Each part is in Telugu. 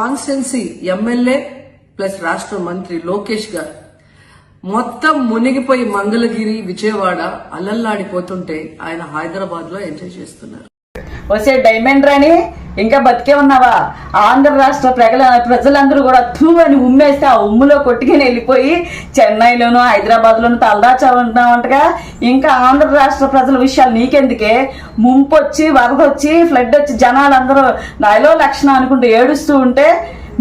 కాన్స్టిట్యున్సీ ఎమ్మెల్యే ప్లస్ రాష్ట్ర మంత్రి లోకేష్ గారు మొత్తం మునిగిపోయి మంగళగిరి విజయవాడ అల్లల్లాడిపోతుంటే ఆయన హైదరాబాద్ లో ఎంజాయ్ చేస్తున్నారు. వచ్చే డైమండ్ రాణి ఇంకా బతికే ఉన్నావా? ఆంధ్ర రాష్ట్ర ప్రజలందరూ కూడా తూ అని ఉమ్మేస్తే ఆ ఉమ్ములో కొట్టుకుని వెళ్ళిపోయి చెన్నైలోను హైదరాబాద్ లోను తలదాచా ఉంటామంటగా. ఇంకా ఆంధ్ర రాష్ట్ర ప్రజల విషయాలు నీకెందుకే? ముంపు వచ్చి వరద వచ్చి ఫ్లడ్ వచ్చి జనాలందరూ నాలో లక్షణం అనుకుంటూ ఏడుస్తూ ఉంటే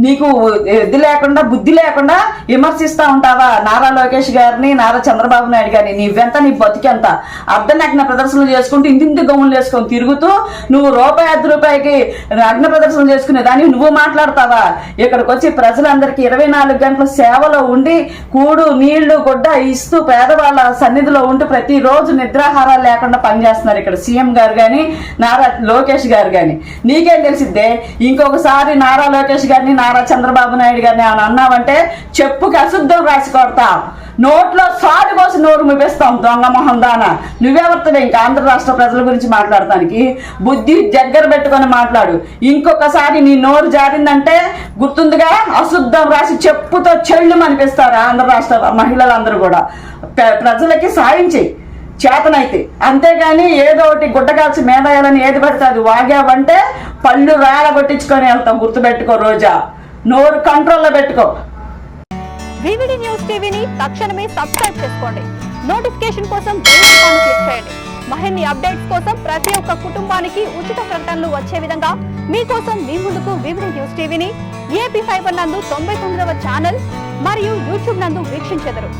నీకు ఇది లేకుండా బుద్ధి లేకుండా విమర్శిస్తా ఉంటావా నారా లోకేష్ గారిని, నారా చంద్రబాబు నాయుడు గారిని? నీవెంత, నీ బతికెంత? అర్ధనగ్న ప్రదర్శనలు చేసుకుంటూ ఇంటింటి గమ్ములు వేసుకొని తిరుగుతూ నువ్వు ₹5 నగ్న ప్రదర్శనలు చేసుకునే దాన్ని నువ్వు మాట్లాడతావా? ఇక్కడికి వచ్చి ప్రజలందరికీ 24 గంటల సేవలో ఉండి కూడు నీళ్లు గుడ్డ ఇస్తూ పేదవాళ్ళ సన్నిధిలో ఉంటూ ప్రతిరోజు నిద్రాహారాలు లేకుండా పనిచేస్తున్నారు ఇక్కడ సీఎం గారు కానీ నారా లోకేష్ గారు కానీ. నీకేం తెలిసిద్దే? ఇంకొకసారి నారా లోకేష్ గారిని, నారా చంద్రబాబు నాయుడు గారిని అని అన్నావంటే చెప్పుకి అశుద్ధం రాసి కొడతా, నోట్లో సాడు కోసి నోరు ముపిస్తాం. దొంగ మొహం దాన నువ్వెవరుతుంది ఇంకా ఆంధ్ర రాష్ట్ర ప్రజల గురించి మాట్లాడటానికి? బుద్ధి దగ్గర పెట్టుకొని మాట్లాడు. ఇంకొకసారి నీ నోరు జారిందంటే గుర్తుందిగా, అశుద్ధం రాసి చెప్పుతో చెళ్ళు అనిపిస్తారు ఆంధ్ర రాష్ట్ర మహిళలందరూ కూడా. ప్రజలకి సాయం చెయ్యి చేతనైతే, అంతేగాని ఏదో ఒకటి గుడ్డకాల్చి మేధాయాలని ఏది పడితే అది వాగావంటే పళ్ళు వేళ కొట్టించుకొని వెళ్తాం. గుర్తుపెట్టుకో రోజా, నోరు కంట్రోల్లో పెట్టుకో. వివిడి న్యూస్ టీవీని తక్షణమే సబ్స్క్రైబ్ చేసుకోండి. నోటిఫికేషన్ కోసం బెల్ ఐకాన్ క్లిక్ చేయండి. మరిన్ని అప్డేట్స్ కోసం ప్రతి ఒక్క కుటుంబానికి ఉచిత ప్రకటనలు వచ్చే విధంగా మీకోసం మీ ముందుకు వివిడి న్యూస్ టీవీని AP ఫైబర్ నందు 99వ ఛానల్ మరియు యూట్యూబ్ నందు వీక్షించెదరు.